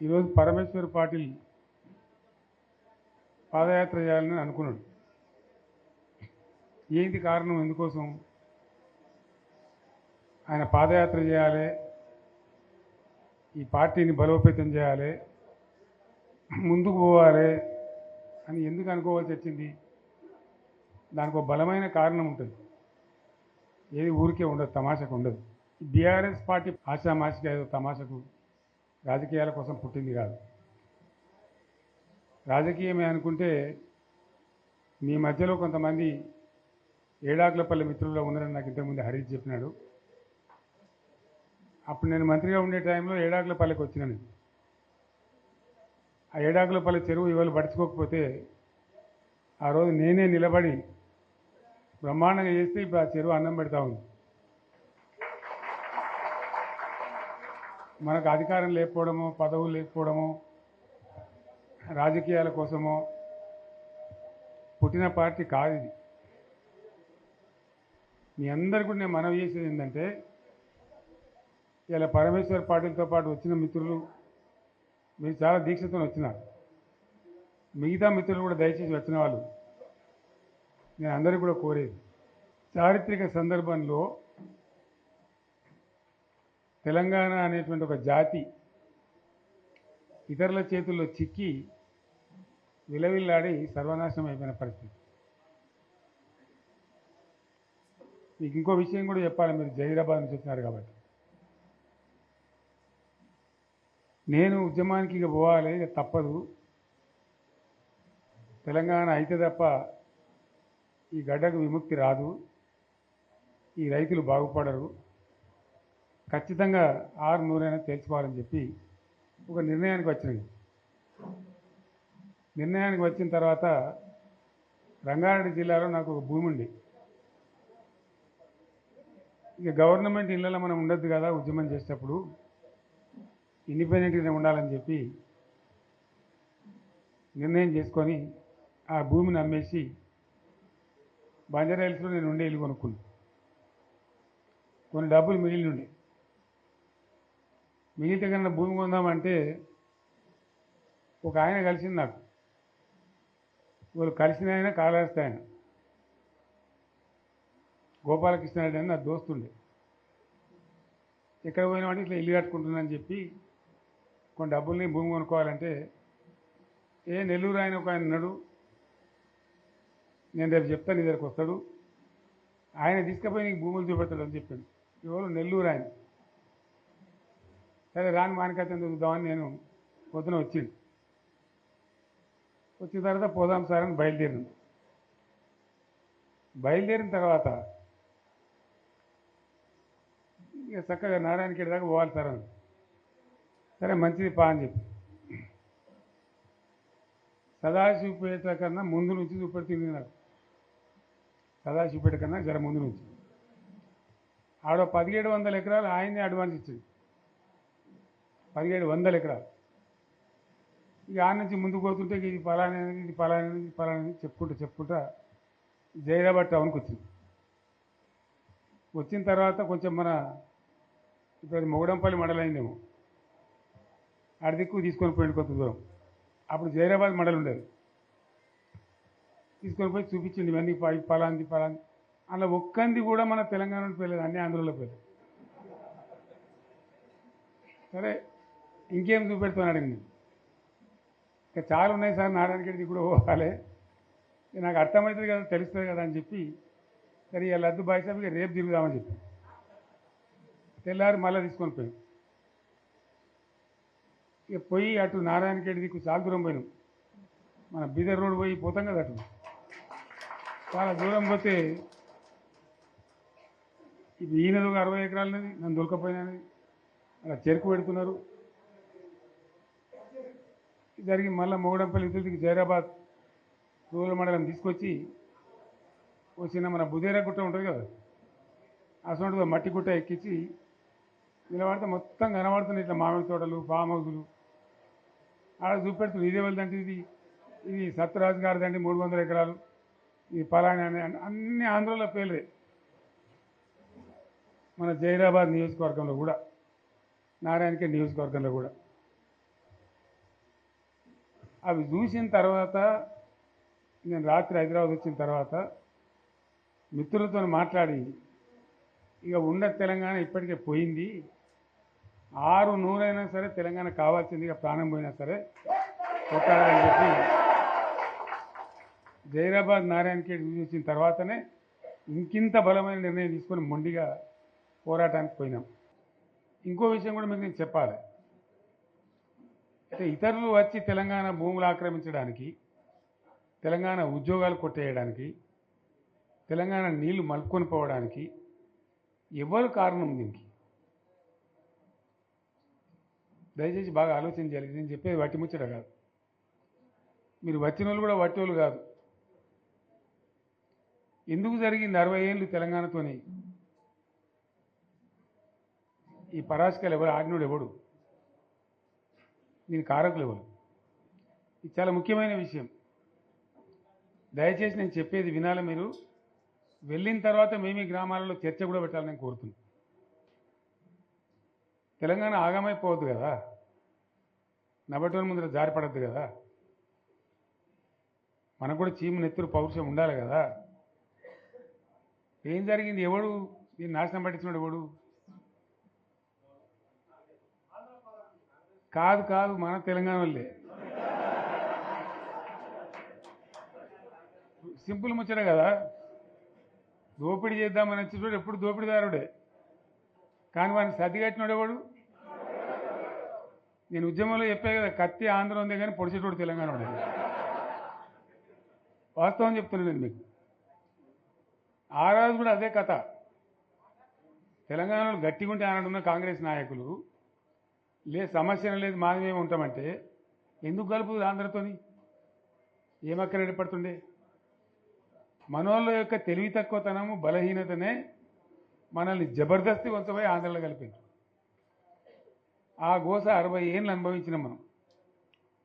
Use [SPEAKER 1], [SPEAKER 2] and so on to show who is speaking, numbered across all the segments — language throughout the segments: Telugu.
[SPEAKER 1] ఈరోజు పరమేశ్వర్ పాటిల్ పాదయాత్ర చేయాలని అనుకున్నాడు. ఏంటి కారణం? ఎందుకోసం ఆయన పాదయాత్ర చేయాలి, ఈ పార్టీని బలోపేతం చేయాలి, ముందుకు పోవాలి అని ఎందుకు అనుకోవాల్సి వచ్చింది? దానికి ఒక బలమైన కారణం ఉంటుంది. ఏది ఊరికే ఉండదు, తమాషకు ఉండదు. బీఆర్ఎస్ పార్టీ ఆశామాషిగా ఏదో తమాషకు రాజకీయాల కోసం పుట్టింది కాదు. రాజకీయమే అనుకుంటే మీ మధ్యలో కొంతమంది ఏడాకులపల్లి మిత్రుల్లో ఉన్నారని నాకు ఇంతకుముందు హరీష్ చెప్పినాడు. అప్పుడు నేను మంత్రిగా ఉండే టైంలో ఏడాకులపల్లికి వచ్చినాను. ఆ ఏడాకులపల్లి చెరువు ఇవాళ పడుచుకోకపోతే ఆ రోజు నేనే నిలబడి బ్రహ్మాండంగా చేస్తే ఇప్పుడు ఆ చెరువు అన్నం పెడతా ఉంది. మనకు అధికారం లేకపోవడమో, పదవులు లేకపోవడమో, రాజకీయాల కోసమో పుట్టిన పార్టీ కాదు ఇది. మీ అందరికీ కూడా నేను మనవి చేసేది ఏంటంటే, ఇలా పరమేశ్వర్ పార్టీలతో పాటు వచ్చిన మిత్రులు మీరు చాలా దీక్షతో వచ్చినారు. మిగతా మిత్రులు కూడా దయచేసి వచ్చిన వాళ్ళు నేను అందరికీ కూడా కోరేది, చారిత్రక సందర్భంలో తెలంగాణ అనేటువంటి ఒక జాతి ఇతరుల చేతుల్లో చిక్కి విలవిల్లాడి సర్వనాశనం అయిపోయిన పరిస్థితి. మీకు ఇంకో విషయం కూడా చెప్పాలి, మీరు జహీరాబాద్ నుంచి వచ్చినారు కాబట్టి. నేను ఉద్యమానికి ఇక పోవాలి, ఇక తప్పదు, తెలంగాణ అయితే తప్ప ఈ గడ్డకు విముక్తి రాదు, ఈ రైతులు బాగుపడరు, ఖచ్చితంగా 600 తేల్చుకోవాలని చెప్పి ఒక నిర్ణయానికి వచ్చినది. నిర్ణయానికి వచ్చిన తర్వాత రంగారెడ్డి జిల్లాలో నాకు ఒక భూమి ఉంది. ఇక గవర్నమెంట్ ఇళ్ళలో మనం ఉండొద్దు కదా ఉద్యమం చేసేటప్పుడు, ఇండిపెండెంట్గానే ఉండాలని చెప్పి నిర్ణయం చేసుకొని ఆ భూమిని అమ్మేసి బంజారాహిల్స్లో నేను ఉండే ఇల్లు కొనుక్కున్నాను. కొన్ని డబ్బులు మిగిలిండే, మిగిలితే కన్నా భూమి కొందామంటే ఒక ఆయన కలిసింది నాకు. వాళ్ళు కలిసిన ఆయన కాళహస్తి ఆయన గోపాలకృష్ణారెడ్డి అని నా దోస్తుండే. ఎక్కడ పోయినామంటే ఇట్లా ఇల్లు కట్టుకుంటున్నానని చెప్పి కొన్ని డబ్బుల్ని భూమి కొనుక్కోవాలంటే, నెల్లూరు ఆయన ఒక ఆయన ఉన్నాడు, నేను రేపు చెప్తాను, నీ దగ్గరకు వస్తాడు, ఆయన తీసుకుపోయి నీకు భూములు చూపెడతాడు అని చెప్పాడు. ఎవరు? నెల్లూరు ఆయన. సరే రాని మానికైతే చూద్దామని నేను పొద్దున వచ్చింది. వచ్చిన తర్వాత పోదాం సార్ అని బయలుదేరిన తర్వాత ఇక చక్కగా నారాయణఖేడ్ దాకా పోవాలి సార్ అని. సరే మంచిది పా అని చెప్పి సదాశివపేట కన్నా ముందు నుంచి చూపెడుతుంది నాకు. సదాశివపేట కన్నా జర ముందు నుంచి ఆడ 1700 ఎకరాలు ఆయనే అడ్వాన్స్ ఇచ్చింది. 1700 ఎకరాలు. ఇక ఆ నుంచి ముందుకు పోతుంటే ఇది పలానది, ఇది పలానది, ఇది పలానది చెప్పుకుంటా జైరాబాద్ టౌన్కి వచ్చింది. వచ్చిన తర్వాత కొంచెం మన ఇప్పుడు అది మొగడంపల్లి మండలైందేమో, ఆడ దిక్కు తీసుకొని పోయింది కొంత దూరం. అప్పుడు జైరాబాద్ మండలం ఉండేది. తీసుకొని పోయి చూపించింది ఇవన్నీ పలాంది. అలా ఒక్కంది కూడా మన తెలంగాణలో పోయలేదు, అన్ని ఆంధ్రలో పోయలేదు. సరే ఇంకేం చూపెడుతున్నాను అడిగింది. ఇంకా చాలా ఉన్నాయి సార్, నారాయణఖేడ్కి కూడా పోవాలి, నాకు అర్థమవుతుంది కదా, తెలుస్తుంది కదా అని చెప్పి, సరే ఇక లద్దు బాయ్సాబ్ ఇక రేపు తిరుగుదామని చెప్పి తెల్లారి మళ్ళీ తీసుకొని పోయాం. ఇక పోయి అటు నారాయణఖేడ్ దిక్కు చాలా దూరం పోయినాం. మన బీదర్ రోడ్ పోతాం కదా, అటు చాలా దూరం పోతే ఇప్పుడు ఈయనది ఒక 60 ఎకరాలనేది నన్ను దొరకపోయినది, అలా చెరుకు పెడుతున్నారు. జరిగి మళ్ళీ మొగడంపల్లి ఇతరులకి జైరాబాద్ రూరల్ మండలం తీసుకొచ్చి వచ్చిన మన బుదేరా గుట్ట ఉంటుంది కదా, అసలు మట్టి గుట్ట ఎక్కించి నిలబడితే మొత్తం కనబడుతున్నాయి ఇట్లా మామిడి తోటలు, ఫామ్ హౌసులు. ఆడ చూపెడుతుంది ఇదే వెళ్దంటే ఇది సత్యరాజు గారిదంటే 300 ఎకరాలు, ఇది పలానా అన్ని ఆంధ్రలో పేర్లే. మన జైరాబాద్ నియోజకవర్గంలో కూడా, నారాయణఖేడ్ నియోజకవర్గంలో కూడా అవి చూసిన తర్వాత నేను రాత్రి హైదరాబాద్ వచ్చిన తర్వాత మిత్రులతో మాట్లాడి ఇక ఉన్న తెలంగాణ ఇప్పటికే పోయింది, 600 సరే తెలంగాణ కావాల్సింది, ఇక ప్రాణం పోయినా సరే కొట్టాలని చెప్పి జైరాబాద్ నారాయణ ఖేడ్ చూసిన తర్వాతనే ఇంకింత బలమైన నిర్ణయం తీసుకొని మొండిగా పోరాటానికి పోయినాం. ఇంకో విషయం కూడా మీకు నేను చెప్పాలి. అయితే ఇతరులు వచ్చి తెలంగాణ భూములు ఆక్రమించడానికి, తెలంగాణ ఉద్యోగాలు కొట్టేయడానికి, తెలంగాణ నీళ్లు మలుపుకొని పోవడానికి ఎవరు కారణం? దీనికి దయచేసి బాగా ఆలోచన చేయాలి. నేను చెప్పేది వట్టి ముచ్చట కాదు. మీరు వచ్చిన వాళ్ళు కూడా వట్టి వాళ్ళు కాదు. ఎందుకు జరిగింది 60 ఏళ్ళు తెలంగాణతోని? ఈ పరాశకాలు ఎవరు? ఆజ్ఞుడు ఎవడు? దీని కారకులు ఎవరు? ఇది చాలా ముఖ్యమైన విషయం. దయచేసి నేను చెప్పేది వినాలి. మీరు వెళ్ళిన తర్వాత మేము ఈ గ్రామాలలో చర్చ కూడా పెట్టాలని నేను కోరుతున్నాను. తెలంగాణ ఆగమైపోవద్దు కదా, నబటోని ముందర జారిపడద్దు కదా, మనకు కూడా చీము నెత్తురు పౌరుషం ఉండాలి కదా. ఏం జరిగింది? ఎవడు దీన్ని నాశనం పట్టించినాడు? ఎవడు? కాదు కాదు, మన తెలంగాణ వాళ్ళే. సింపుల్ ముచ్చట కదా. దోపిడీ చేద్దామని వచ్చేటోడు ఎప్పుడు దోపిడీదారుడే, కానీ వాడిని సర్ది కట్టినోడు ఎవడు? నేను ఉద్యమంలో చెప్పే కదా, కత్తి ఆంధ్ర ఉంది కానీ పొడిచేటోడు తెలంగాణ వాడే. వాస్తవం చెప్తున్నాను నేను మీకు. ఆ రోజు కూడా అదే కథ. తెలంగాణలో గట్టిగా ఉంటే ఆనాడున్న కాంగ్రెస్ నాయకులు సమస్య లేదు మాది మేము ఉంటామంటే ఎందుకు కలుపుతుంది ఆంధ్రతోని? ఏమక్కడ ఏర్పడుతుండే? మనోళ్ళ యొక్క తెలివి తక్కువతనము, బలహీనతనే మనల్ని జబర్దస్తి వంచబోయి ఆంధ్రలో కలిపింది. ఆ గోస 60 ఏళ్ళు అనుభవించినాం మనం.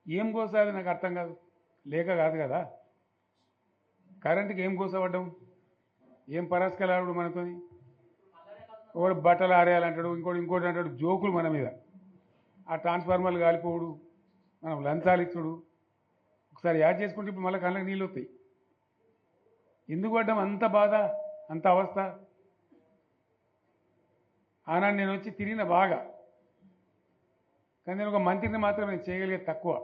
[SPEAKER 1] ఏం గోస అది నాకు అర్థం కాదు. లేక కాదు కదా. కరెంటుకి ఏం గోస పడ్డాం? ఏం పరాస్కలాడు మనతోని? ఒకడు బట్టలు ఆరేయాలంటాడు, ఇంకోటి అంటాడు. జోకులు మన మీద. ఆ ట్రాన్స్ఫార్మర్లు కాలిపోవుడు, మనం లంచాలు ఇచ్చుడు. ఒకసారి యాడ్ చేసుకుంటే ఇప్పుడు మళ్ళీ కళ్ళకి నీళ్ళు వస్తాయి. ఎందుకు పడ్డాం అంత బాధ, అంత అవస్థ? ఆనాడు నేను వచ్చి తిరిగిన బాగా, కానీ నేను ఒక మంత్రిని మాత్రం నేను చేయగలిగేది తక్కువ.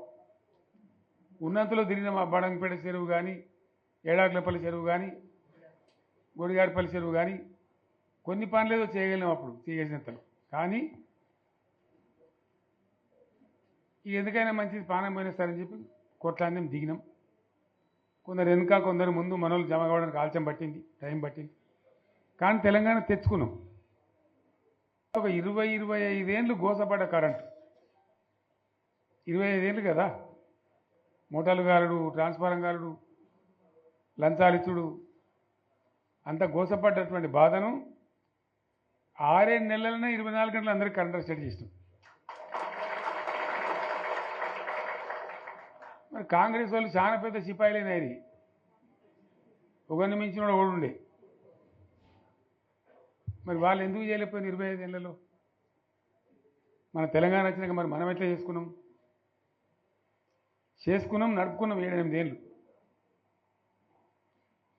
[SPEAKER 1] ఉన్నంతలో తిరిగిన మా బడంగపేట చెరువు కానీ, ఏడాకులపల్లి చెరువు కానీ, గొడిగాడిపల్లి చెరువు కానీ కొన్ని పనులు ఏదో చేయగలిగినాం అప్పుడు చేయగలిగినంతలో. కానీ ఎందుకైనా మంచిది ప్రాణం పోయినస్తారని చెప్పి కొట్లాడినాం, దిగినాం. కొందరు వెనుక, కొందరు ముందు. మనోళ్ళు జమ కావడానికి ఆలస్యం పట్టింది, టైం పట్టింది. కానీ తెలంగాణ తెచ్చుకున్నాం. ఒక 20-25 ఏళ్ళు గోసపడ్డ కరెంటు. 25 ఏళ్ళు కదా. మూటలు గాలుడు, ట్రాన్స్ఫారం గాలుడు, లంచాలిచ్చుడు, అంత గోసపడ్డటువంటి బాధను 6-7 నెలలనే 24 గంటలు అందరికీ కరెంటు సెట్ చేసినాం. మరి కాంగ్రెస్ వాళ్ళు చాలా పెద్ద సిపాయిలైనది. ఒకరిని మించిన వాడు ఓడుండే. మరి వాళ్ళు ఎందుకు చేయలేకపోయింది 25 ఏళ్లలో? మన తెలంగాణ వచ్చినాక మరి మనం ఎట్లా చేసుకున్నాం? నడుపుకున్నాం 7-8 ఏళ్ళు.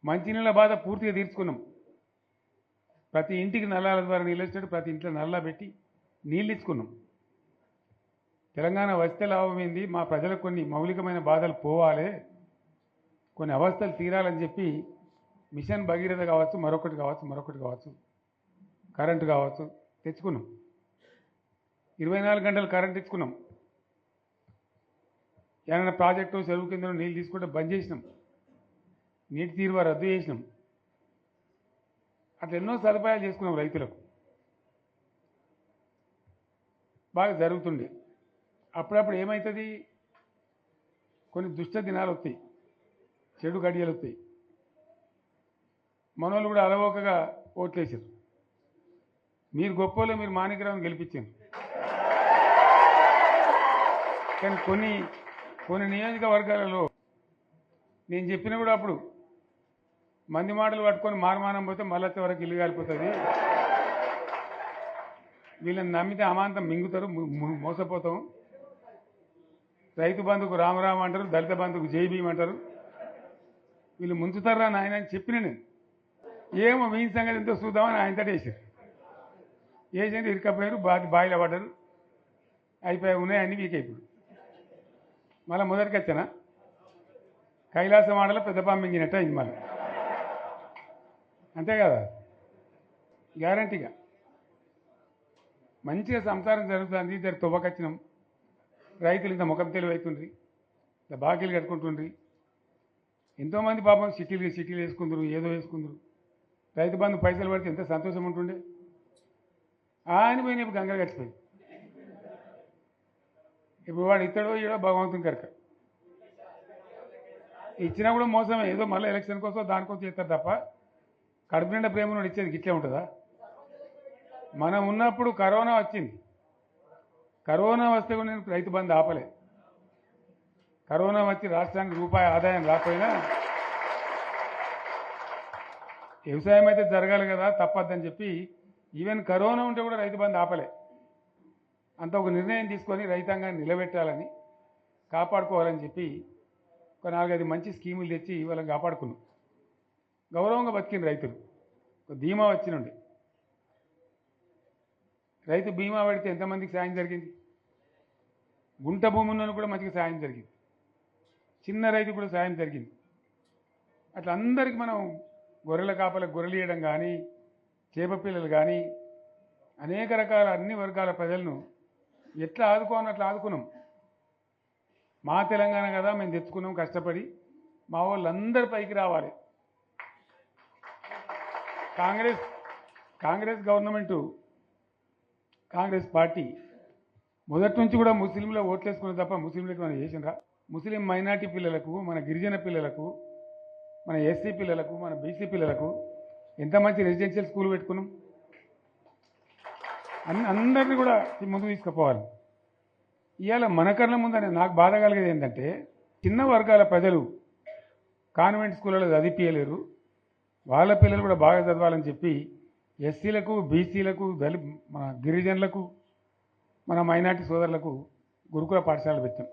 [SPEAKER 1] మంచినీళ్ళ బాధ పూర్తిగా తీర్చుకున్నాం. ప్రతి ఇంటికి నల్లాల ద్వారా నీళ్ళు వచ్చాడు, ప్రతి ఇంట్లో నల్లా పెట్టి నీళ్ళు ఇచ్చుకున్నాం. తెలంగాణ వస్తే లాభమైంది, మా ప్రజలకు కొన్ని మౌలికమైన బాధలు పోవాలి, కొన్ని అవస్థలు తీరాలని చెప్పి మిషన్ భగీరథ కావచ్చు, మరొకటి కావచ్చు, కరెంటు కావచ్చు తెచ్చుకున్నాం. 24 గంటలు కరెంట్ ఇచ్చుకున్నాం. ఏమైనా ప్రాజెక్టు చెరువు కింద నీళ్ళు తీసుకుంటే బంద్ చేసినాం. నీటి తీరువ రద్దు చేసినాం. అట్లా ఎన్నో సదుపాయాలు చేసుకున్నాం. రైతులకు బాగా జరుగుతుండే. అప్పుడప్పుడు ఏమవుతుంది? కొన్ని దుష్ట దినాలు వస్తాయి, చెడు గడియలు వస్తాయి. మనోళ్ళు కూడా అలవోకగా ఓట్లేసారు. మీరు గొప్పలో మీరు మాణిక్యరావుని గెలిపించారు. కానీ కొన్ని నియోజకవర్గాలలో నేను చెప్పిన కూడా అప్పుడు మంది మాటలు పట్టుకొని మారమానం పోతే మళ్ళీ వరకు ఇల్లు కాలిపోతుంది, వీళ్ళని నమ్మితే అమాంతం మింగుతారు, మోసపోతాం. రైతు బంధుకు రామరామ అంటారు, దళిత బంధుకు జై భీమ్ అంటారు. వీళ్ళు ముంచుతారా నాయన అని చెప్పిన నేను. ఏమో మీ సంగతి ఎంతో చూద్దామని ఆయనతో వేసారు. వేసింది ఇరుకపోయారు, బాయిలో పడ్డారు, అయిపోయి ఉన్నాయి అన్ని వీక్ అయిపోయి. మళ్ళీ మొదటికి వచ్చానా కైలాసం ఆడలో పెద్ద పాము మింగినట్టు అయింది మళ్ళీ. అంతే కదా, గ్యారంటీగా మంచిగా సంసారం జరుగుతుంది. ఇద్దరు తువ్వకొచ్చినాం, రైతులు ఇంత ముఖం తెలివి అవుతుండ్రి, ఇంత బాకీలు కట్టుకుంటుండ్రి. ఎంతోమంది పాపం సిటీలు వేసుకుందరు, ఏదో వేసుకుందరు. రైతు బంధు పైసలు పడితే ఎంత సంతోషం ఉంటుండే. ఆయన పోయిన ఇప్పుడు గంగలు గడిచిపోయింది. ఇప్పుడు వాడు ఇస్తాడో ఏడో భగవంతుని కనుక ఇచ్చినా కూడా మోసమే. ఏదో మళ్ళీ ఎలక్షన్ కోసం దానికోసం చేస్తారు తప్ప కడుపు నిండా ప్రేమను ఇచ్చేది గిట్లే ఉంటుందా? మనం ఉన్నప్పుడు కరోనా వచ్చింది. కరోనా వస్తే కూడా నేను రైతు బంధు ఆపలే. కరోనా వచ్చి రాష్ట్రానికి రూపాయి ఆదాయం రాకపోయినా వ్యవసాయం అయితే జరగాలి కదా, తప్పద్దని చెప్పి ఈవెన్ కరోనా ఉంటే కూడా రైతు బంధు ఆపలే. అంత ఒక నిర్ణయం తీసుకొని రైతాంగాన్ని నిలబెట్టాలని, కాపాడుకోవాలని చెప్పి ఒక 4-5 మంచి స్కీములు తెచ్చి వాళ్ళని కాపాడుకున్నాం. గౌరవంగా బతికిన రైతులు. ఒక ధీమా వచ్చినండి. రైతు బీమా పడితే ఎంతమందికి సాయం జరిగింది? గుంట భూమి ఉన్న కూడా మంచిగా సాయం జరిగింది, చిన్న రైతు కూడా సాయం జరిగింది. అట్లా అందరికీ మనం గొర్రెల కాపలకు గొర్రెలు ఇవ్వడం కానీ, చేప పిల్లలు కానీ, అనేక రకాల అన్ని వర్గాల ప్రజలను ఎట్లా ఆదుకోని అట్లా ఆదుకున్నాం. మా తెలంగాణ కదా, మేము తెచ్చుకున్నాం కష్టపడి. మా వాళ్ళందరి పైకి రావాలి. కాంగ్రెస్ గవర్నమెంటు, కాంగ్రెస్ పార్టీ మొదటి నుంచి కూడా ముస్లింలు ఓట్లేసుకున్న తప్ప ముస్లింలకు మనం చేసినరా? ముస్లిం మైనార్టీ పిల్లలకు, మన గిరిజన పిల్లలకు, మన ఎస్సీ పిల్లలకు, మన బీసీ పిల్లలకు ఎంత మంచి రెసిడెన్షియల్ స్కూల్ పెట్టుకున్నాం. అందరినీ కూడా ముందుకు తీసుకుపోవాలి. ఇవాళ మన కళ్ళ ముందని నాకు బాధ కలిగేది ఏంటంటే, చిన్న వర్గాల ప్రజలు కాన్వెంట్ స్కూళ్ళలో చదివించలేరు, వాళ్ళ పిల్లలు కూడా బాగా చదవాలని చెప్పి ఎస్సీలకు, బీసీలకు, మన గిరిజనులకు, మన మైనార్టీ సోదరులకు గురుకుల పాఠశాలలు పెట్టాం.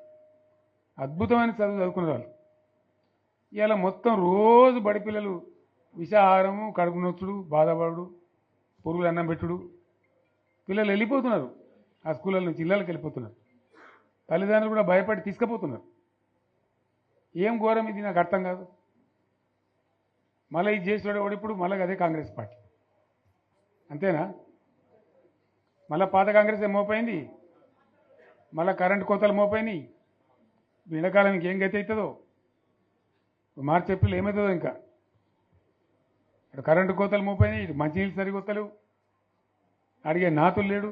[SPEAKER 1] అద్భుతమైన చదువు చదువుకునే వాళ్ళు. ఇవాళ మొత్తం రోజు బడి పిల్లలు విషాహారము, కడుపు నొచ్చుడు, బాధపడు, పురుగులు అన్నం పెట్టుడు. పిల్లలు వెళ్ళిపోతున్నారు, ఆ స్కూళ్ళ నుంచి ఇళ్ళకి వెళ్ళిపోతున్నారు. తల్లిదండ్రులు కూడా భయపడి తీసుకుపోతున్నారు. ఏం ఘోరం ఇది, నాకు అర్థం కాదు. మళ్ళీ ఇది చేసేవాడు ఇప్పుడు మళ్ళీ అదే కాంగ్రెస్ పార్టీ. అంతేనా? మళ్ళీ పాత కాంగ్రెస్ మోపోయింది, మళ్ళీ కరెంటు కోతలు మోపోయినాయి. ఎండాకాలం ఇంకేం గతి అవుతుందో, మార్చి ఏప్రిల్ ఏమవుతుందో. ఇంకా ఇక్కడ కరెంటు కోతలు మోపోయినాయి, ఇటు మంచినీళ్ళు సరిగొత్తలేవు, అడిగే నాతులు లేడు.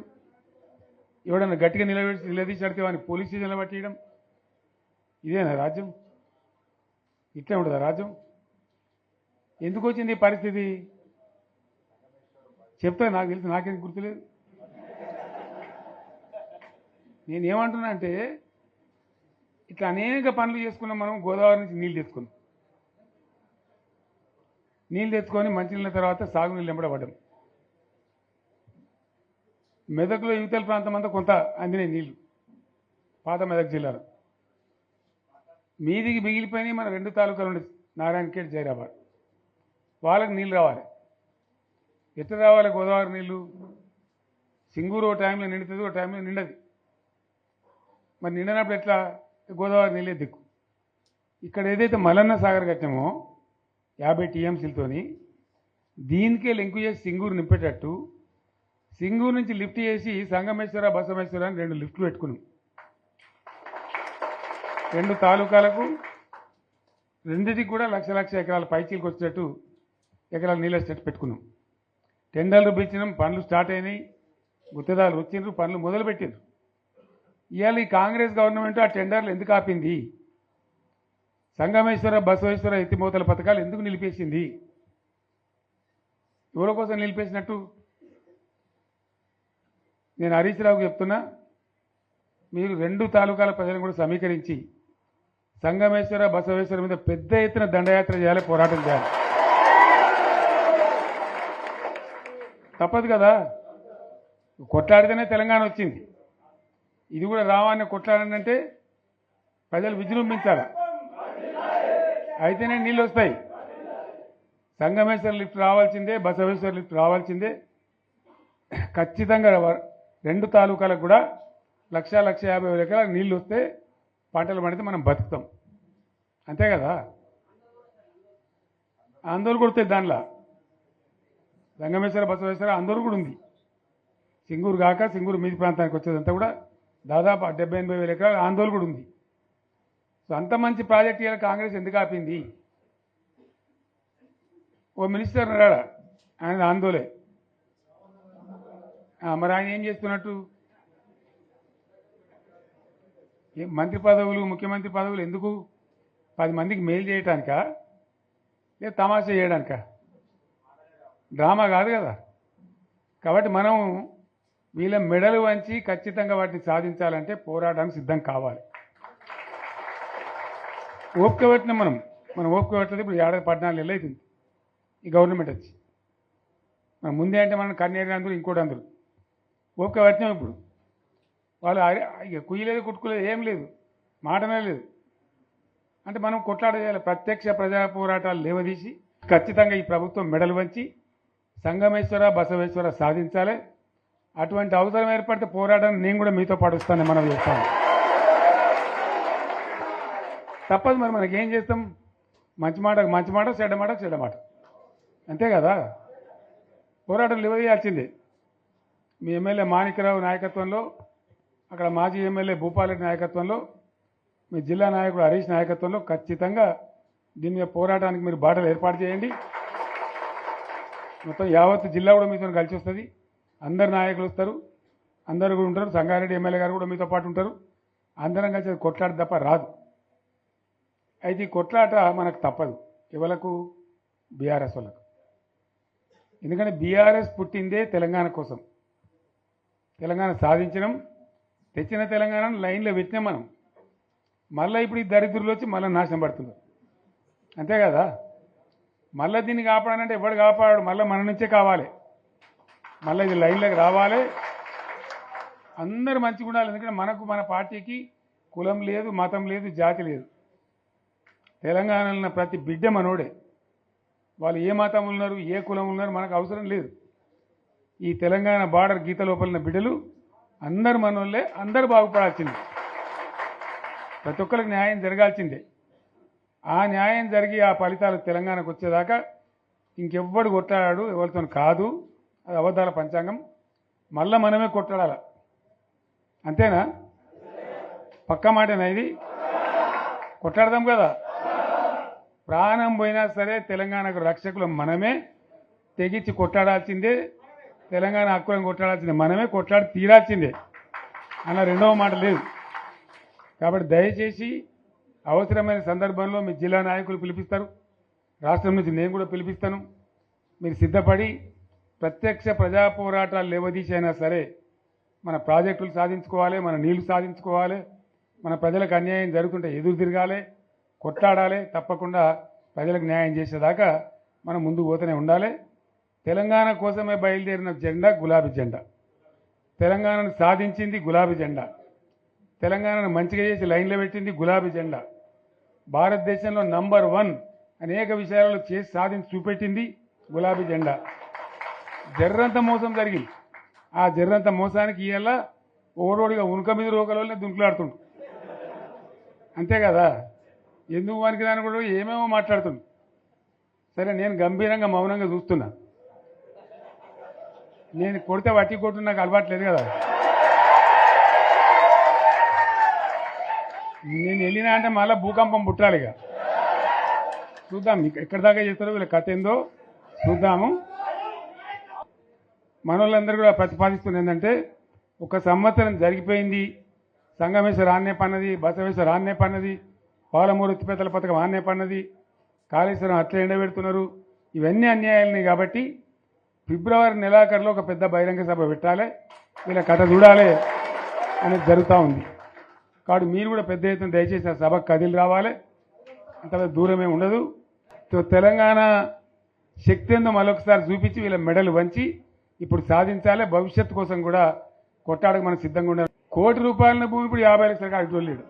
[SPEAKER 1] ఎవడన్నా గట్టిగా నిలదీసి అడితే వాడిని పోలీస్ స్టేషన్లో పట్టియడం. ఇదేనా రాజ్యం? ఇట్లే ఉంటుందా రాజ్యం? ఎందుకు వచ్చింది ఈ పరిస్థితి చెప్తా. నాకు తెలిసి నాకేం గుర్తులేదు. నేనేమంటున్నా అంటే, ఇట్లా అనేక పనులు చేసుకున్నాం. మనం గోదావరి నుంచి నీళ్ళు తెచ్చుకున్నాం. నీళ్ళు తెచ్చుకొని మంచినీళ్ళ తర్వాత సాగునీళ్ళు వెంబడబడ్డాం. మెదక్లో యువతల ప్రాంతం అంతా కొంత అందినాయి నీళ్లు, పాత మెదక్ జిల్లాలో. మీదికి మిగిలిపోయినాయి మన 2 తాలూకాలు ఉండే, నారాయణఖేడ్, జైరాబాద్. వాళ్ళకి నీళ్ళు రావాలి. ఎట్లా రావాలి గోదావరి నీళ్ళు? సింగూరు ఓ టైంలో నిండుతుంది, ఓ టైంలో నిండదు. మరి నిండినప్పుడు ఎట్లా? గోదావరి నీళ్ళే దిక్కు. ఇక్కడ ఏదైతే మలన్న సాగర్ కట్టామో 50 టీఎంసీలతోని, దీనికే లింకు చేసి సింగూరు నింపేటట్టు సింగూరు నుంచి లిఫ్ట్ చేసి సంగమేశ్వర, బసమేశ్వర అని 2 లిఫ్ట్లు పెట్టుకున్నాం. 2 తాలూకాలకు, రెండింటికి కూడా లక్ష ఎకరాల పైచీలకు వచ్చేటట్టు ఎకరాల నీళ్ళు వచ్చేటట్టు పెట్టుకున్నాం. టెండర్లు పిలిచినాం, పనులు స్టార్ట్ అయినాయి, గుత్తేదారులు వచ్చిండ్రు, పనులు మొదలుపెట్టిండ్రు. ఇవాళ ఈ కాంగ్రెస్ గవర్నమెంట్ ఆ టెండర్లు ఎందుకు ఆపింది? సంగమేశ్వర, బసవేశ్వర ఎత్తిమోతల పథకాలు ఎందుకు నిలిపేసింది? ఎవరి కోసం నిలిపేసినట్టు? నేను హరీష్ రావుకి చెప్తున్నా, మీరు 2 తాలూకాల ప్రజలను కూడా సమీకరించి సంగమేశ్వర, బసవేశ్వర మీద పెద్ద ఎత్తున దండయాత్ర చేయాలి, పోరాటం చేయాలి. తప్పదు కదా, కొట్లాడితేనే తెలంగాణ వచ్చింది. ఇది కూడా రావాలని కొట్లాడంటే ప్రజలు విజృంభించాలి, అయితేనే నీళ్ళు వస్తాయి. సంగమేశ్వర లిఫ్ట్ రావాల్సిందే, బసవేశ్వర లిఫ్ట్ రావాల్సిందే. ఖచ్చితంగా రెండు తాలూకాలకు కూడా 1,50,000 ఎకరాలకు నీళ్ళు వస్తే పంటలు పండితే మనం బతుకుతాం. అంతే కదా, ఆందోళన కొడుతుంది దానిలో. సంగమేశ్వర బసవేశ్వర ఆందోళన కూడా ఉంది. సింగూరు కాక సింగూరు మీది ప్రాంతానికి వచ్చేదంతా కూడా దాదాపు 70,000-80,000 ఎకరాల ఆందోళన కూడా ఉంది. సో అంత మంచి ప్రాజెక్ట్ ఇలా కాంగ్రెస్ ఎందుకు ఆపింది? ఓ మినిస్టర్ ఉన్నాడా, ఆయన ఆందోళన. మరి ఆయన ఏం చేస్తున్నట్టు? మంత్రి పదవులు, ముఖ్యమంత్రి పదవులు ఎందుకు? 10 మందికి మేలు చేయడానికా, లేదా తమాషా చేయడానికా? డ్రామా కాదు కదా. కాబట్టి మనం వీళ్ళ మెడలు వంచి ఖచ్చితంగా వాటిని సాధించాలంటే పోరాటానికి సిద్ధం కావాలి. ఓపిక పెట్టినాం మనం ఓపిక పెట్టలేదు. ఇప్పుడు 14 నెలలు అవుతుంది ఈ గవర్నమెంట్ వచ్చి. మనం ముందే అంటే మనం కన్నేరు అందరూ ఇంకోటి అందరూ ఓపిక పెట్టినాం. ఇప్పుడు వాళ్ళు ఇక కుయ్యలేదు, కుట్టుకోలేదు, ఏం లేదు, మాటనే లేదు. అంటే మనం కొట్లాడ చేయాలి. ప్రత్యక్ష ప్రజా పోరాటాలు లేవదీసి ఖచ్చితంగా ఈ ప్రభుత్వం మెడలు వంచి సంగమేశ్వర బసవేశ్వర సాధించాలి. అటువంటి అవసరం ఏర్పడితే పోరాటాన్ని నేను కూడా మీతో పాటు వస్తానని మనం చేస్తాను. తప్పదు మరి, మనకేం చేస్తాం? మంచి మాట మంచి మాట, చెడ్డ మాట చెడ్డ మాట, అంతే కదా. పోరాటం లేవదీయాల్సిందే. మీ ఎమ్మెల్యే మాణిక్యరావు నాయకత్వంలో, అక్కడ మాజీ ఎమ్మెల్యే భూపాలరెడ్డి నాయకత్వంలో, మీ జిల్లా నాయకుడు హరీష్ నాయకత్వంలో ఖచ్చితంగా దీని మీద పోరాటానికి మీరు బాటలు ఏర్పాటు చేయండి. మొత్తం యావత్ జిల్లా కూడా మీతో కలిసి వస్తుంది. అందరు నాయకులు వస్తారు, అందరు కూడా ఉంటారు. సంగారెడ్డి ఎమ్మెల్యే గారు కూడా మీతో పాటు ఉంటారు. అందరం కలిసి కొట్లాట తప్ప రాదు. అయితే ఈ కొట్లాట మనకు తప్పదు. ఎవలకు? బీఆర్ఎస్ వాళ్ళకు. ఎందుకంటే బీఆర్ఎస్ పుట్టిందే తెలంగాణ కోసం. తెలంగాణ సాధించడం, తెచ్చిన తెలంగాణను లైన్లో పెట్టినాం మనం. మళ్ళీ ఇప్పుడు ఈ దరిద్రులు వచ్చి మళ్ళీ నాశనం పడుతున్నారు, అంతే కదా. మళ్ళీ దీన్ని కాపాడాలంటే ఎవడు కాపాడు? మళ్ళీ మన నుంచే కావాలి. మళ్ళీ ఇది లైన్లోకి రావాలి. అందరూ మంచిగా ఉండాలి. ఎందుకంటే మనకు, మన పార్టీకి కులం లేదు, మతం లేదు, జాతి లేదు. తెలంగాణలో ఉన్న ప్రతి బిడ్డ మనోడే. వాళ్ళు ఏ మతం ఉన్నారు, ఏ కులం ఉన్నారు మనకు అవసరం లేదు. ఈ తెలంగాణ బార్డర్ గీత లోపల ఉన్న బిడ్డలు అందరు మనోళ్ళే. అందరూ బాగుపడాల్సిందే. ప్రతి ఒక్కరికి న్యాయం జరగాల్సిందే. ఆ న్యాయం జరిగి ఆ ఫలితాలు తెలంగాణకు వచ్చేదాకా ఇంకెవ్వడు కొట్లాడాడు, ఎవరితో కాదు. అది అబద్ధాల పంచాంగం. మళ్ళా మనమే కొట్లాడాల, అంతేనా? పక్క మాటేనా ఇది? కొట్లాడదాం కదా. ప్రాణం పోయినా సరే తెలంగాణకు రక్షకులు మనమే. తెగించి కొట్లాడాల్సిందే. తెలంగాణ హక్కులను కొట్లాడాల్సిందే. మనమే కొట్లాడి తీరాల్సిందే అన్న రెండవ మాట లేదు. కాబట్టి దయచేసి అవసరమైన సందర్భంలో మీ జిల్లా నాయకులు పిలిపిస్తారు, రాష్ట్రం నుంచి నేను కూడా పిలిపిస్తాను. మీరు సిద్ధపడి ప్రత్యక్ష ప్రజా పోరాటాలు లేవదీసైనా సరే మన ప్రాజెక్టులు సాధించుకోవాలి, మన నీళ్లు సాధించుకోవాలి, మన ప్రజలకు అన్యాయం జరుగుతుంటే ఎదురు తిరగాలి, కొట్లాడాలి. తప్పకుండా ప్రజలకు న్యాయం చేసేదాకా మనం ముందుకు పోతూనే ఉండాలి. తెలంగాణ కోసమే బయలుదేరిన జెండా గులాబీ జెండా. తెలంగాణను సాధించింది గులాబీ జెండా. తెలంగాణను మంచిగా చేసి లైన్లో పెట్టింది గులాబీ జెండా. భారతదేశంలో నంబర్ 1 అనేక విషయాలలో చేసి సాధించి చూపెట్టింది గులాబీ జెండా. జర్రంత మోసం జరిగింది. ఆ జర్రంత మోసానికి ఇవాళ ఓరోడిగా ఉనుక మీద రోకలనే దుంకులాడుతుండు, అంతే కదా. ఎందుకు వానికి దాని కూడా ఏమేమో మాట్లాడుతుండు. సరే, నేను గంభీరంగా మౌనంగా చూస్తున్నా. నేను కొడితే వట్టి కొట్టు నాకు అలవాట్లేదు కదా. నేను వెళ్ళినా అంటే మళ్ళీ భూకంపం పుట్టాలి. ఇక చూద్దాం ఎక్కడి దాకా చేస్తారో, వీళ్ళ కథ ఏందో చూద్దాము. మనోళ్ళందరూ కూడా ప్రతిపాదిస్తుంది ఏంటంటే, 1 సంవత్సరం జరిగిపోయింది. సంగమేశ్వర ఆన్నే పన్నది, బసవేశ్వర ఆన్నే పన్నది, పాలమూరు ఎత్తిపోతల పథకం ఆన్నే పన్నది, కాళేశ్వరం అట్లా ఎండబెడుతున్నారు. ఇవన్నీ అన్యాయాలని. కాబట్టి ఫిబ్రవరి నెలాఖరులో ఒక పెద్ద బహిరంగ సభ పెట్టాలి, వీళ్ళ కథ చూడాలి అనేది జరుగుతూ ఉంది. కాబట్టి మీరు కూడా పెద్ద ఎత్తున దయచేసి ఆ సభకు కదిలి రావాలి. అంత దూరమే ఉండదు. తెలంగాణ శక్తి ఏందో మరొకసారి చూపించి వీళ్ళ మెడలు వంచి ఇప్పుడు సాధించాలి. భవిష్యత్తు కోసం కూడా కొట్టాడకు మనం సిద్ధంగా ఉండాలి. ₹1 కోటి భూమి ఇప్పుడు 50 లక్షల కాడికి వెళ్ళాడు.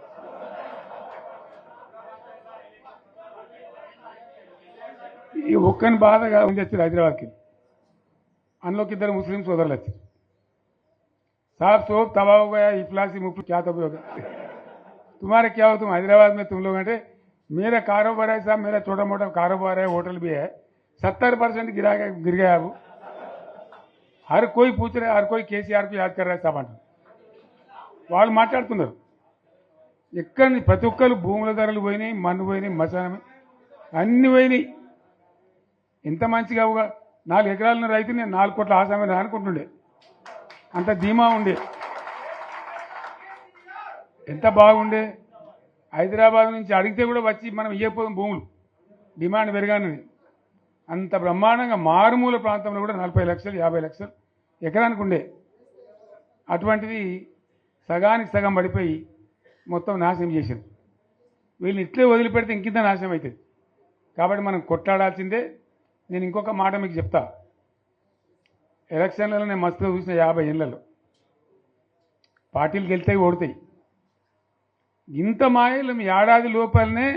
[SPEAKER 1] ఈ ఒక్కని బాధగా ఉంది వచ్చారు హైదరాబాద్కి. అందులోకి ఇద్దరు ముస్లిం సోదరులు వచ్చారు. साहब सोप तबाह हो गया, इफलासी मुफ्त क्या तबाह होगा, तुम्हारे क्या हो, तुम हैदराबाद में तुम लोग हैं, मेरा कारोबार है साहब, मेरा छोटा मोटा कारोबार है, होटल भी है, 70% गिर गया अब. हर कोई पूछ रहा है, हर कोई केसीआर को याद कर रहा है साहब अंటారు. వాళ్ళు మాట్లాడుతున్నారు. ఎక్కడ ప్రతి ఒక్కరు భూముల ధరలు పోయినాయి, మన్ను పోయినాయి, మసానం అన్ని పోయినాయి. ఎంత మంచిగా 4 ఎకరాల రైతు నేను 4 కోట్ల ఆసామని అనుకుంటుండే, అంత ధీమా ఉండే, ఎంత బాగుండే. హైదరాబాద్ నుంచి అడిగితే కూడా వచ్చి మనం ఇవ్వకపోదాం భూములు, డిమాండ్ పెరగానని. అంత బ్రహ్మాండంగా మారుమూల ప్రాంతంలో కూడా 40 లక్షలు 50 లక్షలు ఎకరానికి ఉండే. అటువంటిది సగానికి సగం పడిపోయి మొత్తం నాశనం చేశారు. వీళ్ళని ఇట్లే వదిలిపెడితే ఇంకింత నాశనం అవుతుంది. కాబట్టి మనం కొట్లాడాల్సిందే. నేను ఇంకొక మాట మీకు చెప్తా. ఎలక్షన్లలో నేను మస్తుగా చూసిన 50 ఏళ్లలో పార్టీలు గెలితాయి, ఓడతాయి. ఇంత మాయలు మీ ఏడాది లోపలనే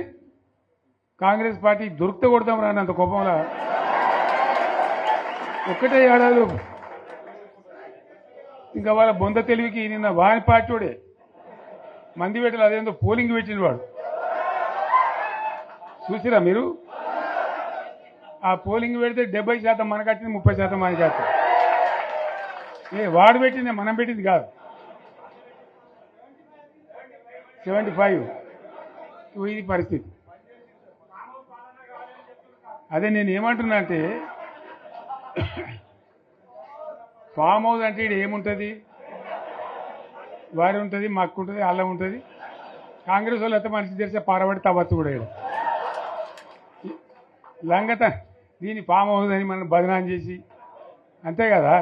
[SPEAKER 1] కాంగ్రెస్ పార్టీ దొరికితే కొడతాం రానంత కోపంలో ఒక్కటే ఏడాది లోపు. ఇంకా వాళ్ళ బొంద తెలివికి నిన్న వాని పార్టీడే మంది పెట్టాలి, అదేందో పోలింగ్ పెట్టిన వాడు చూసిరా మీరు. ఆ పోలింగ్ పెడితే 70% మనకు వచ్చింది, 30% మనకి వస్తుంది. వాడు పెట్టింది మనం పెట్టింది కాదు. 75 ఇది పరిస్థితి. అదే నేను ఏమంటున్నా అంటే, ఫామ్ హౌస్ అంటే ఇక్కడ ఏముంటుంది, వారి ఉంటుంది, మక్కు ఉంటుంది, అల్లం ఉంటుంది. కాంగ్రెస్ వాళ్ళు అయితే మనిషి తెరిచే పారబడి తవ్వచ్చు కూడా లంగత. దీన్ని ఫామ్ హౌస్ అని మనం బదనాం చేసి అంతే కదా.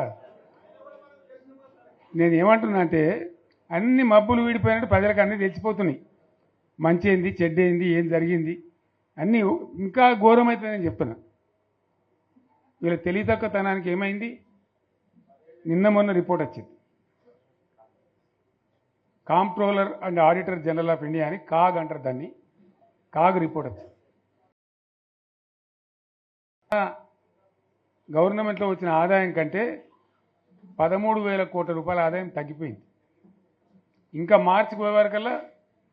[SPEAKER 1] నేను ఏమంటున్నా అంటే, అన్ని మబ్బులు వీడిపోయినట్టు ప్రజలకు అన్నీ తెచ్చిపోతున్నాయి. మంచి ఏంది, చెడ్డ ఏంది, ఏం జరిగింది అన్నీ ఇంకా ఘోరమవుతుందని చెప్తున్నా. వీళ్ళ తెలివితక్కువతనానికి ఏమైంది, నిన్న మొన్న రిపోర్ట్ వచ్చింది. Comptroller and auditor general of India అని కాగ్ అంటారు దాన్ని. కాగ్ రిపోర్ట్ వచ్చింది. గవర్నమెంట్లో వచ్చిన ఆదాయం కంటే 13,000 కోట్ల రూపాయల ఆదాయం తగ్గిపోయింది. ఇంకా మార్చికి పోయేవరకల్లా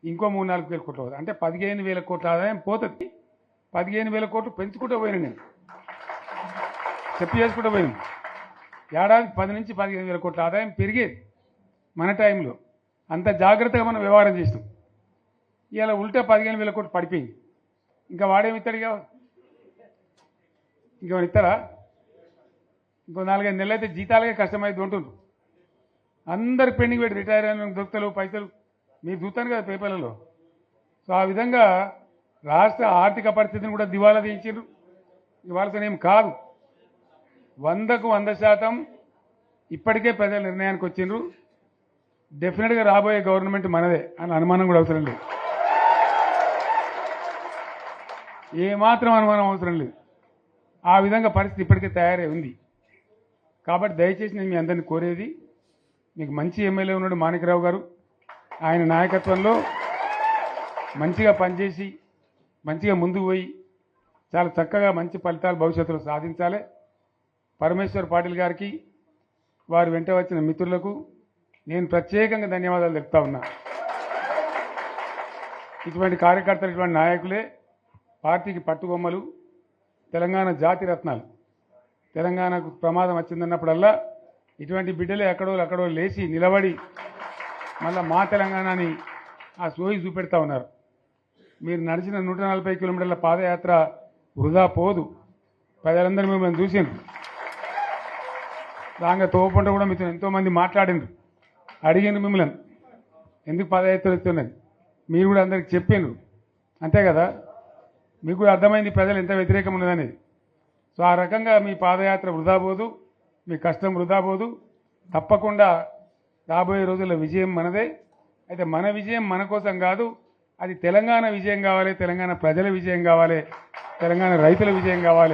[SPEAKER 1] ఇంకో 3-4 వేల కోట్లు అవుతుంది. అంటే 15,000 కోట్ల ఆదాయం పోతుంది. 15,000 కోట్లు పెంచుకుంటూ పోయినా నేను చెప్పి చేసుకుంటూ పోయినాను. ఏడాది 10 నుంచి 15,000 కోట్ల ఆదాయం పెరిగేది మన టైంలో. అంత జాగ్రత్తగా మనం వ్యవహారం చేసినాం. ఇలా ఉల్టా 15,000 కోట్లు పడిపోయింది. ఇంకా వాడేమి ఇస్తాడుగా, ఇంకేమైనా ఇస్తారా? ఇంకో 4-5 నెలలు అయితే జీతాలకే కష్టమైంది ఉంటుండ్రు. అందరు పెండింగ్ పెట్టి రిటైర్ అయిన దొరుకుతలు పైసలు మీరు చూస్తాను కదా పేపర్లలో. సో ఆ విధంగా రాష్ట్ర ఆర్థిక పరిస్థితిని కూడా దివాలా తీయించారు. ఇవాళతోనేం కాదు, 100కు 100% ఇప్పటికే ప్రజల నిర్ణయానికి వచ్చిండ్రు. డెఫినెట్గా రాబోయే గవర్నమెంట్ మనదే అని అనుమానం కూడా అవసరం లేదు. ఏమాత్రం అనుమానం అవసరం లేదు. ఆ విధంగా పరిస్థితి ఇప్పటికే తయారై ఉంది. కాబట్టి దయచేసి నేను మీ అందరినీ కోరేది, మీకు మంచి ఎమ్మెల్యే ఉన్నాడు మాణిక్రావు గారు. ఆయన నాయకత్వంలో మంచిగా పనిచేసి మంచిగా ముందుకు పోయి చాలా చక్కగా మంచి ఫలితాలు భవిష్యత్తులో సాధించాలి. పరమేశ్వర్ పాటిల్ గారికి, వారు వెంట వచ్చిన మిత్రులకు నేను ప్రత్యేకంగా ధన్యవాదాలు చెప్తా ఉన్నా. ఇటువంటి కార్యకర్తలు, ఇటువంటి నాయకులే పార్టీకి పట్టుకొమ్మలు, తెలంగాణ జాతి రత్నాలు. తెలంగాణకు ప్రమాదం వచ్చిందన్నప్పుడల్లా ఇటువంటి బిడ్డలే ఎక్కడో లేచి నిలబడి మళ్ళీ మా తెలంగాణని ఆ సోయి చూపెడతా ఉన్నారు. మీరు నడిచిన 140 కిలోమీటర్ల పాదయాత్ర వృధా పోదు. ప్రజలందరూ మిమ్మల్ని చూసిండ్రు. దాంగా తోపంట కూడా మీతో ఎంతోమంది మాట్లాడిండ్రు, అడిగిండ్రు మిమ్మల్ని ఎందుకు పాదయాత్ర ఎత్తున్నది. మీరు కూడా అందరికి చెప్పిండ్రు, అంతే కదా. మీకు కూడా అర్థమైంది ప్రజలు ఎంత వ్యతిరేకం ఉన్నదనేది. సో ఆ రకంగా మీ పాదయాత్ర వృధా పోదు, మీ కష్టం వృధా పోదు. తప్పకుండా రాబోయే రోజుల్లో విజయం మనదే. అయితే మన విజయం మన కోసం కాదు, అది తెలంగాణ విజయం కావాలి, తెలంగాణ ప్రజల విజయం కావాలి, తెలంగాణ రైతుల విజయం కావాలి.